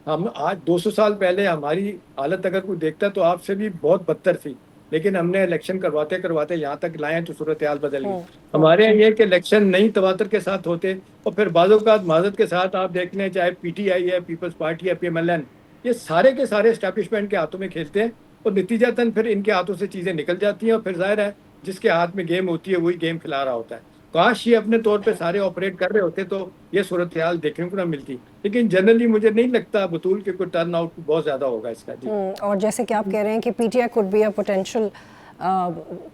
हम आज 200 साल पहले हमारी हालत अगर कोई देखता तो आपसे भी बहुत बदतर थी। लेकिन हमने इलेक्शन करवाते करवाते यहाँ तक लाए हैं तो सूरत हाल बदल गई। हमारे यहाँ ये कि इलेक्शन नहीं तवातर के साथ होते और फिर बाज़-औक़ात माज़रत के साथ आप देख लें, चाहे पीटीआई है, पीपल्स पार्टी है, पीएमएलएन, ये सारे के सारे एस्टैब्लिशमेंट के हाथों में खेलते हैं और नतीजतन फिर इनके हाथों से चीज़ें निकल जाती हैं और फिर ज़ाहिर है जिसके हाथ में गेम होती है वही गेम खिला रहा होता है। काश ये अपने तौर पे सारे ऑपरेट कर रहे होते तो ये सूरत हाल देखने को ना मिलती, लेकिन जनरली मुझे नहीं लगता बतूल के कोई टर्न आउट बहुत ज़्यादा होगा इसका। जी और जैसे कि आप कह रहे हैं कि PTI could be a potential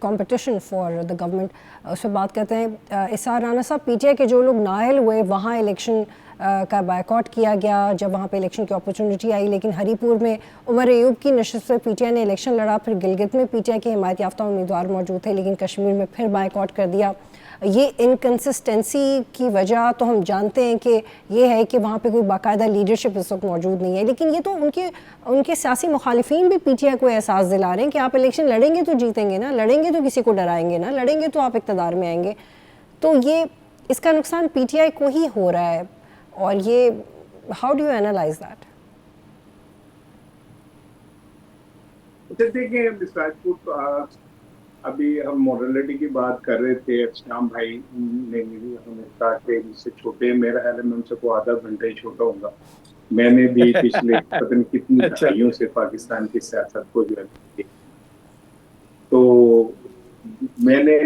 competition for the government, उस पर बात करते हैं। इसार राना साहब, पीटीआई के जो लोग नाअहल हुए वहाँ इलेक्शन का बायकॉट किया गया जब वहाँ पे इलेक्शन की अपॉर्चुनिटी आई, लेकिन हरीपुर में उमर अयूब की नशिस्त पर पीटीआई ने इलेक्शन लड़ा, फिर गिलगित में पीटीआई के हिमायत याफ्ता उम्मीदवार मौजूद थे लेकिन कश्मीर में फिर बायकॉट कर दिया। ये इनकन्सिस्टेंसी की वजह तो हम जानते हैं कि ये है कि वहाँ पे कोई बाकायदा लीडरशिप इस वक्त मौजूद नहीं है, लेकिन ये तो उनके सियासी मुखालिफिन भी पीटीआई को एहसास दिला रहे हैं कि आप इलेक्शन लड़ेंगे तो जीतेंगे ना, लड़ेंगे तो किसी को डराएंगे ना, लड़ेंगे तो आप इक़्तिदार में आएंगे। तो ये इसका नुकसान पीटीआई को ही हो रहा है और ये how do you analyse that? देखिए राजपूत, अभी हम मोरालिटी की बात कर रहे थे, श्याम भाई ने हमें कहा कि मुझसे छोटे हैं, मेरा ख्याल है मैं उनसे को आधा घंटा ही छोटा होऊंगा। मैंने भी पिछले पता नहीं कितनी दहाइयों से पाकिस्तान की सियासत को जो है, तो मैंने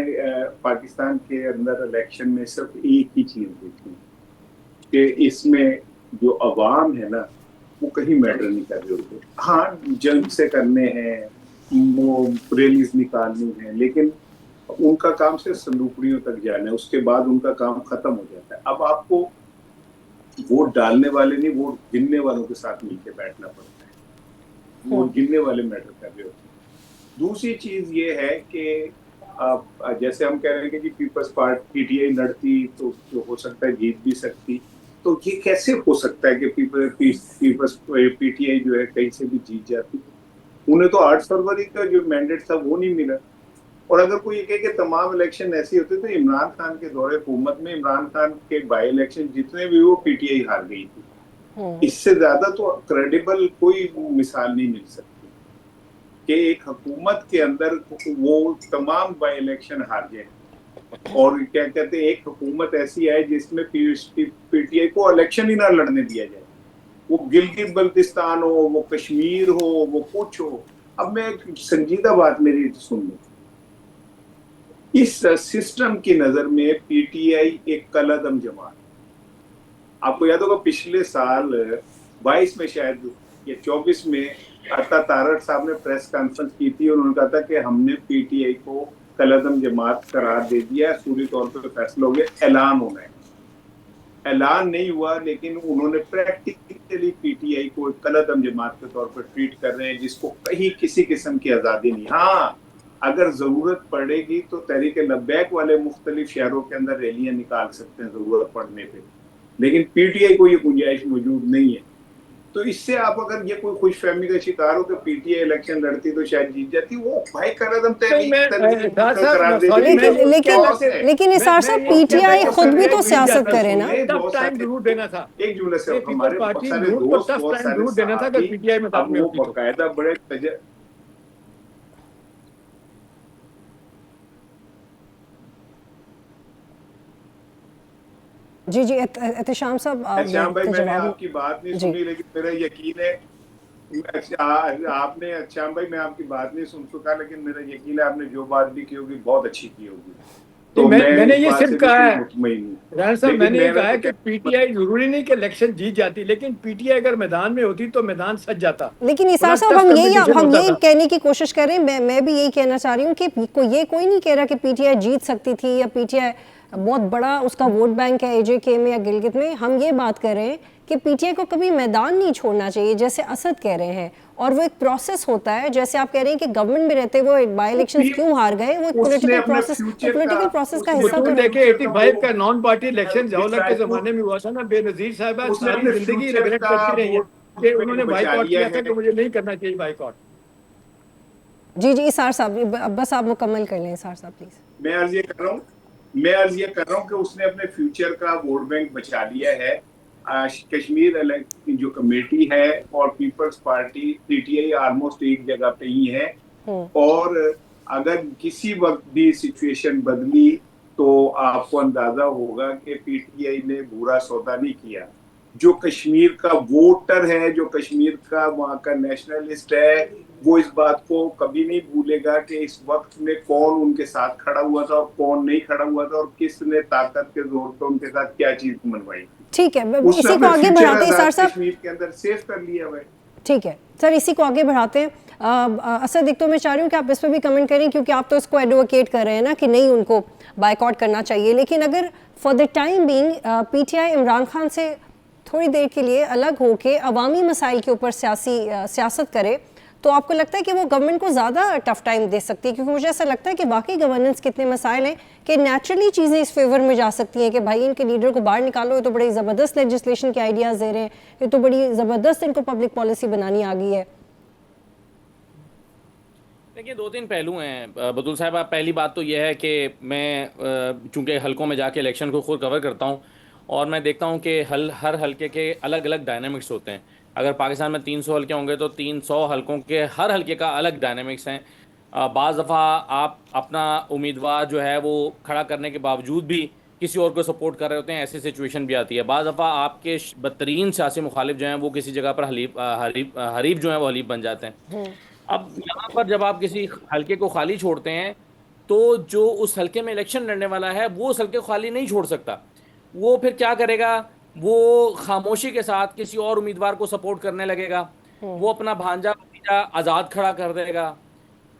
पाकिस्तान के अंदर इलेक्शन में सिर्फ एक ही चीज देखी कि इसमें जो अवाम है ना वो कहीं मैटर नहीं कर रहे होते। हाँ, जंग से करने हैं, वो रैलीज निकालनी है, लेकिन उनका काम सिर्फ संदूकड़ियों तक जाना है, उसके बाद उनका काम खत्म हो जाता है। अब आपको वोट डालने वाले नहीं, वोट गिनने वालों के साथ मिलकर बैठना पड़ता है। वोट गिनने वाले मैटर कर रहे होते हैं। दूसरी चीज ये है कि जैसे हम कह रहे हैं कि पीपल्स पार्टी पीटीआई लड़ती तो जो हो सकता है जीत भी सकती, तो ये कैसे हो सकता है कि पीपल्स पीटीआई जो है कहीं से भी जीत जाती? उन्हें तो 8 फरवरी का जो मैंडेट था वो नहीं मिला। और अगर कोई ये कहे कि तमाम इलेक्शन ऐसे होते तो इमरान खान के दौरे हुकूमत में इमरान खान के बाई इलेक्शन जितने भी वो पीटीआई हार गई थी। इससे ज्यादा तो क्रेडिबल कोई मिसाल नहीं मिल सकती कि एक हुकूमत के अंदर वो तमाम बाई इलेक्शन हार जाए और क्या कहते हैं एक हुकूमत ऐसी है जिसमें पीटीआई को इलेक्शन ही ना लड़ने दिया जाए, वो गिलगित बल्तिस्तान हो, वो कश्मीर हो, वो कुछ हो। अब मैं एक संजीदा बात मेरी सुन लो, इस सिस्टम की नजर में पीटीआई एक कलअदम जमात। आपको याद होगा पिछले साल 22 में शायद या 24 में अता तारड़ साहब ने प्रेस कॉन्फ्रेंस की थी और उन्होंने कहा था कि हमने पीटीआई को कलअदम जमात करार दे दिया, सूरी तौर पर फैसला हो गया, ऐलान होना है। ऐलान नहीं हुआ, लेकिन उन्होंने प्रैक्टिकली पीटीआई को एक कलअदम जमात के तौर पर ट्रीट कर रहे हैं जिसको कहीं किसी किस्म की आज़ादी नहीं। हाँ, अगर ज़रूरत पड़ेगी तो तहरीक लब्बैक वाले मुख्तलिफ शहरों के अंदर रैलियां निकाल सकते हैं ज़रूरत पड़ने पे, लेकिन पीटीआई को ये गुंजाइश मौजूद नहीं है। तो इससे आप अगर ये कोई खुशफहमी का शिकार हो कि पीटीआई इलेक्शन लड़ती तो शायद जीत जाती, वो भाई कलअदम लेकिन इसार साहब पीटीआई खुद भी तो सियासत करे ना। टाइम जरूर देना था, एक जुमले से हमारे पार्टी जरूर देना था कि पीटीआई में वो बाकायदा बड़े जी जी एहतशाम साहब, श्याम भाई मैंने आपकी बात नहीं सुनी, लेकिन मेरा यकीन है आपने श्याम भाई मैं आपकी बात नहीं सुन चुका, लेकिन मेरा यकीन है आपने जो बात भी की होगी बहुत अच्छी की होगी। तो मैंने ये सिर्फ कहा है राना साहब, मैंने ये कहा है कि पीटीआई जरूरी नहीं कि इलेक्शन जीत जाती, लेकिन पीटीआई अगर मैदान में होती तो मैदान सज जाता। लेकिन इसार साहब हम यही कहने की कोशिश कर रहे हैं, मैं भी यही कहना चाह रही हूँ कि ये कोई नहीं कह रहा कि पीटीआई जीत सकती थी या पीटीआई बहुत बड़ा उसका वोट बैंक है एजेके में या गिलगित में। हम ये बात कर रहे हैं कि पीटीआई को कभी मैदान नहीं छोड़ना चाहिए जैसे असद कह रहे हैं, और वो एक प्रोसेस होता है। जैसे आप कह रहे हैं कि गवर्नमेंट में रहते वो बाय इलेक्शन क्यों हार गए, वो पॉलिटिकल प्रोसेस का हिस्सा तो देखिए 85 का नॉन पार्टी इलेक्शन जवाहरलाल के जमाने में हुआ था ना, बेनजीर साहब सारी जिंदगी रिग्रेट करती रही है कि उन्होंने बाइकआउट किया था कि मुझे नहीं करना चाहिए बाइकआउट। जी जी इसार साहब बस आप मुकम्मल कर लें इसार साहब प्लीज। मैं अर्ज ये कर रहा हूँ कि उसने अपने फ्यूचर का वोट बैंक बचा लिया है। कश्मीर जो कमेटी है और पीपल्स पार्टी पीटीआई ऑलमोस्ट एक जगह पे ही है, और अगर किसी वक्त भी सिचुएशन बदली तो आपको अंदाजा होगा कि पीटीआई ने बुरा सौदा नहीं किया। जो कश्मीर का वोटर है, जो कश्मीर का वहां का नेशनलिस्ट है, वो इस बात को कभी नहीं भूलेगा कि इस वक्त में कौन उनके साथ खड़ा हुआ था और कौन नहीं खड़ा हुआ था और किसने ताकत के जोर पर उनके साथ क्या चीज मनवाई। ठीक है, उसने इसी को अपने आगे फ्यूचर बढ़ाते हैं आजाद सर साहब। कश्मीर के अंदर सेव कर लिया हुआ है। ठीक है सर, इसी को आगे बढ़ाते हैं। असद, एक तो मैं चाह रही हूँ कि आप इस पर भी कमेंट करें, क्योंकि आप तो इसको एडवोकेट कर रहे हैं ना कि नहीं उनको बायकॉट करना चाहिए, लेकिन अगर for the time being PTI Imran Khan से थोड़ी देर के लिए अलग होके अवामी मसाइल के ऊपर सियासत करे, तो आपको लगता है कि वो गवर्नमेंट को ज़्यादा टफ टाइम दे सकती है? क्योंकि मुझे ऐसा लगता है कि बाकी गवर्नेंस कितने मसाइल हैं कि नेचुरली चीज़ें इस फेवर में जा सकती हैं कि भाई इनके लीडर को बाहर निकालो, ये तो बड़ी ज़बरदस्त लेजिस्लेशन के आइडियाज़ दे रहे हैं, ये तो बड़ी ज़बरदस्त इनको पब्लिक पॉलिसी बनानी आ गई है। देखिए, दो तीन पहलू हैं बतूल साहब। पहली बात तो यह है कि मैं चूंकि हलकों में जाके इलेक्शन को खुद कवर करता हूं और मैं देखता हूं कि हर हल्के के अलग अलग डायनामिक्स होते हैं। अगर पाकिस्तान में 300 हल्के होंगे तो 300 हल्कों के हर हल्के का अलग डायनामिक्स हैं। बाज़ दफ़ा आप अपना उम्मीदवार जो है वो खड़ा करने के बावजूद भी किसी और को सपोर्ट कर रहे होते हैं, ऐसी सिचुएशन भी आती है। बाज़ दफ़ा आपके बदतरीन सियासी मुखालिफ जो हैं वो किसी जगह पर हरीफ जो हैं वो हलीफ बन जाते हैं। अब यहाँ पर जब आप किसी हल्के को खाली छोड़ते हैं तो जो उस हल्के में इलेक्शन लड़ने वाला है वो उस हल्के को खाली नहीं छोड़ सकता। वो फिर क्या करेगा? वो खामोशी के साथ किसी और उम्मीदवार को सपोर्ट करने लगेगा। वो अपना भांजा भतीजा आज़ाद खड़ा कर देगा।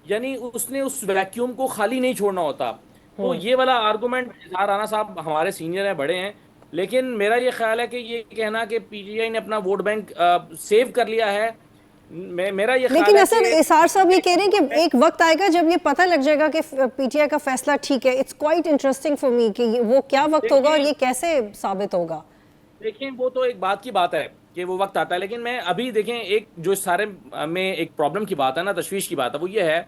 यानी उसने उस वैक्यूम को खाली नहीं छोड़ना होता। तो ये वाला आर्गूमेंट इजहार राना साहब हमारे सीनियर हैं, बड़े हैं, लेकिन मेरा ये ख्याल है कि ये कहना कि पीटीआई ने अपना वोट बैंक सेव कर लिया है, मेरा ये ख्याल लेकिन है असद कि इसार साहब ये कह रहे हैं कि एक वक्त आएगा जब ये पता लग जाएगा कि पीटीआई का फैसला ठीक है। It's quite interesting for me कि वो क्या वक्त होगा और ये कैसे साबित होगा। देखिए, वो तो एक बात की बात है कि वो वक्त आता है, लेकिन मैं अभी देखें, एक जो इस सारे में एक प्रॉब्लम की बात है ना, तशवीश की बात है, वो ये है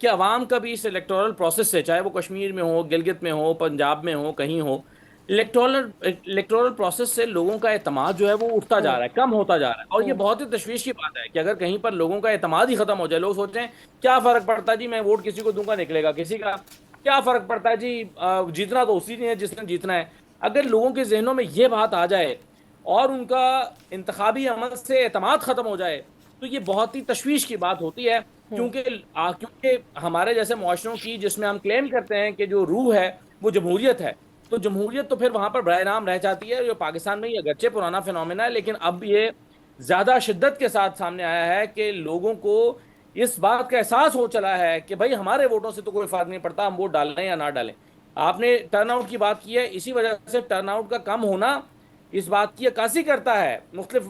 कि अवाम का भी इस इलेक्टोरल प्रोसेस से, चाहे वो कश्मीर में हो, गिलगित में हो, पंजाब में हो, कहीं हो, इलेक्टोरल प्रोसेस से लोगों का एतमाद जो है वो उठता जा रहा है, कम होता जा रहा है। और ये बहुत ही तशवीश की बात है कि अगर कहीं पर लोगों का एतमाद ही खत्म हो जाए, लोग सोचें क्या फ़र्क पड़ता है जी, मैं वोट किसी को दूंगा, निकलेगा किसी का, क्या फ़र्क पड़ता है जी, जीतना तो उसी ने है जिसने जीतना है। अगर लोगों के जहनों में ये बात आ जाए और उनका इंतखाबी अमल से एतमाद ख़त्म हो जाए तो ये बहुत ही तशवीश की बात होती है। क्योंकि हमारे जैसे मुआशरों की, जिसमें हम क्लेम करते हैं कि जो रूह है वो जमहूरियत है, तो जमहूरियत तो फिर वहाँ पर बराह राम रह जाती है, जो पाकिस्तान में ये अगरचे पुराना फिनोमेना है, लेकिन अब ये ज़्यादा शिद्दत के साथ सामने आया है कि लोगों को इस बात का एहसास हो चला है कि भाई हमारे वोटों से तो कोई फ़र्क नहीं पड़ता, हम वोट डालें या ना डालें। आपने टर्नआउट की बात की है, इसी वजह से टर्नआउट का कम होना इस बात की अक्कासी करता है, मुख्तलिफ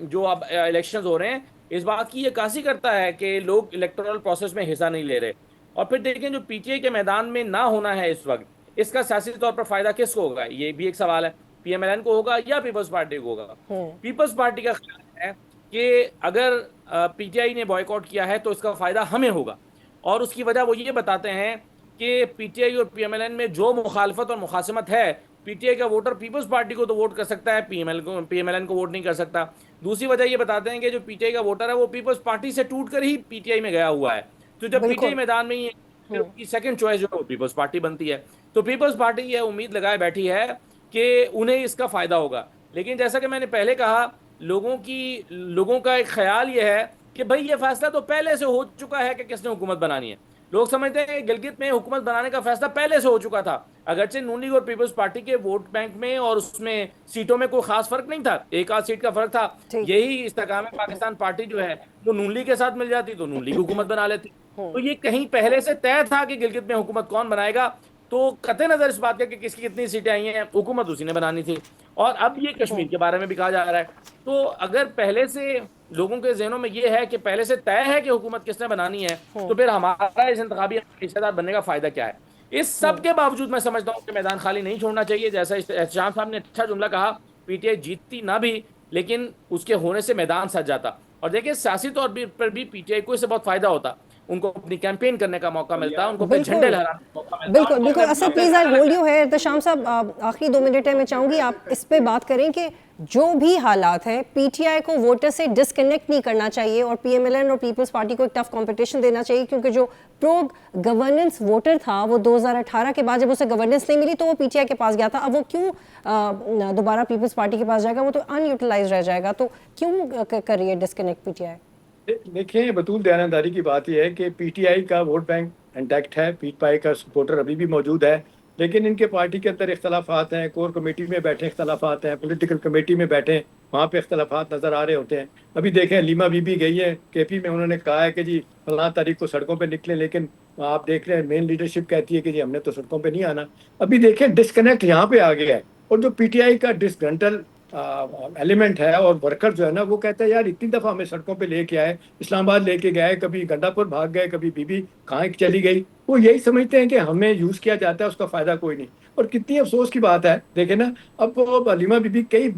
जो अब इलेक्शन हो रहे हैं, इस बात की अक्कासी करता है कि लोग इलेक्टोरल प्रोसेस में हिस्सा नहीं ले रहे। और फिर देखें, जो पीटीआई के मैदान में ना होना है इस वक्त, इसका सियासी तौर पर फायदा किसको होगा? ये भी एक सवाल है। पीएमएलएन को होगा या पीपल्स पार्टी को होगा? पीपल्स पार्टी का ख्याल है कि अगर पीटीआई ने बॉयकॉट किया है तो इसका फायदा हमें होगा, और उसकी वजह वो ये बताते हैं कि पीटीआई और पीएमएलएन में जो मुखालफत और मुखासमत है, पीटीआई का वोटर पीपल्स पार्टी को तो वोट कर सकता है, पीएमएलएन को वोट नहीं कर सकता। दूसरी वजह ये बताते हैं कि जो पीटीआई का वोटर है वो पीपल्स पार्टी से टूट कर ही पीटीआई में गया हुआ है, तो जब पीटीआई मैदान में ही फिर उसकी सेकंड चॉइस जो है वो पीपल्स पार्टी बनती है। तो पीपल्स पार्टी यह उम्मीद लगाए बैठी है कि उन्हें इसका फायदा होगा। लेकिन जैसा कि मैंने पहले कहा, लोगों का एक ख्याल ये है कि भाई ये फैसला तो पहले से हो चुका है कि किसने हुकूमत बनानी है। लोग समझते हैं कि गिलगित में हुकूमत बनाने का फैसला पहले से हो चुका था, अगरचे नून लीग और पीपल्स पार्टी के वोट बैंक में और उसमें सीटों में कोई खास फर्क नहीं था, एक आध सीट का फर्क था। यही इस्तेकाम पाकिस्तान पार्टी जो है वो नून लीग के साथ मिल जाती तो नून लीग हुकूमत बना लेती। तो ये कहीं पहले से तय था कि गिलगित में हुकूमत कौन बनाएगा, तो कतई नजर इस बात कि किसकी कितनी सीटें आई हैं, हुकूमत उसी ने बनानी थी। और अब ये कश्मीर के बारे में भी कहा जा रहा है। तो अगर पहले से लोगों के जहनों में ये है कि पहले से तय है कि हुकूमत किसने बनानी है, तो फिर हमारा इस इंतखाबी हिस्सेदार बनने का फायदा क्या है? इस सब के बावजूद मैं समझता हूँ कि मैदान खाली नहीं छोड़ना चाहिए। जैसा एहतशाम साहब ने अच्छा जुमला कहा, पीटीआई जीतती ना भी, लेकिन उसके होने से मैदान सज जाता। और देखिए, सियासी तौर पर भी पीटीआई को इससे बहुत फायदा होता। उनको अपनी कैंपेन करने का मौका मिलता है, उनको अपने बिल्कुल। झंडे लहराने का मौका मिलता है। बिल्कुल बिल्कुल Asad please I hold you है। एहतशाम साहब आखिरी 2 मिनट है, मैं चाहूंगी आप इस पे बात करें कि जो भी हालात हैं पीटीआई को वोटर से डिस्कनेक्ट नहीं करना चाहिए और पीएमएलएन और पीपल्स पार्टी को एक टफ कंपटीशन देना चाहिए, क्योंकि जो प्रो गवर्नेंस वोटर था वो 2018 के बाद जब उसे गवर्नेंस नहीं मिली तो वो पीटीआई के पास गया था। अब वो क्यों दोबारा पीपल्स पार्टी के पास जाएगा? वो तो अनयूटिलाइज रह जाएगा। तो क्यों कर रही है डिस्कनेक्ट पीटीआई? देखिए बतूल दयानंदारी की बात यह है कि पीटीआई का वोट बैंक इंटैक्ट है, पीटीआई का सपोर्टर अभी भी मौजूद है, लेकिन इनके पार्टी के अंदर इख्तलाफात हैं, कोर कमेटी में बैठे इख्तलाफात हैं, पॉलिटिकल कमेटी में बैठे वहाँ पे इख्तलाफात नज़र आ रहे होते हैं। अभी देखें लीमा बीबी गई है केपी में, उन्होंने कहा है कि जी फलां तारीख को सड़कों पे निकले, लेकिन आप देख रहे हैं मेन लीडरशिप कहती है कि जी हमने तो सड़कों पे नहीं आना। अभी देखें डिस्कनेक्ट यहाँ पे आ गया है, और जो पीटीआई का डिसग्रंटल एलिमेंट है और वर्कर जो है ना वो कहता है यार इतनी दफ़ा हमें सड़कों पे लेके आए, इस्लामाबाद लेके गए, कभी गंडापुर भाग गए, कभी बीबी कहाँ चली गई। वो यही समझते हैं कि हमें यूज़ किया जाता है, उसका फ़ायदा कोई नहीं। और कितनी अफसोस की बात है, देखे ना अब वो हलीमा बीबी कई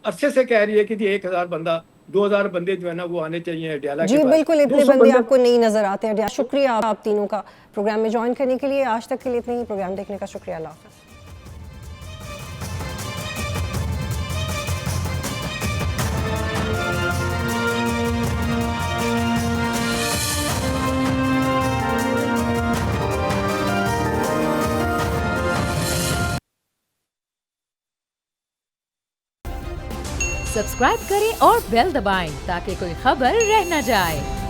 अरसे से कह रही है कि जी 1000 बंदा 2000 बंदे जो है ना वो आने चाहिए डयाला जी के पास। बिल्कुल, इतने 200 बंदे आपको नहीं नजर आते हैं। शुक्रिया आप तीनों का प्रोग्राम में ज्वाइन करने के लिए। आज तक के लिए इतने ही। प्रोग्राम देखने का शुक्रिया। अल्लाह हाफ़िज़। सब्सक्राइब करें और बेल दबाएं ताकि कोई खबर रह न जाए।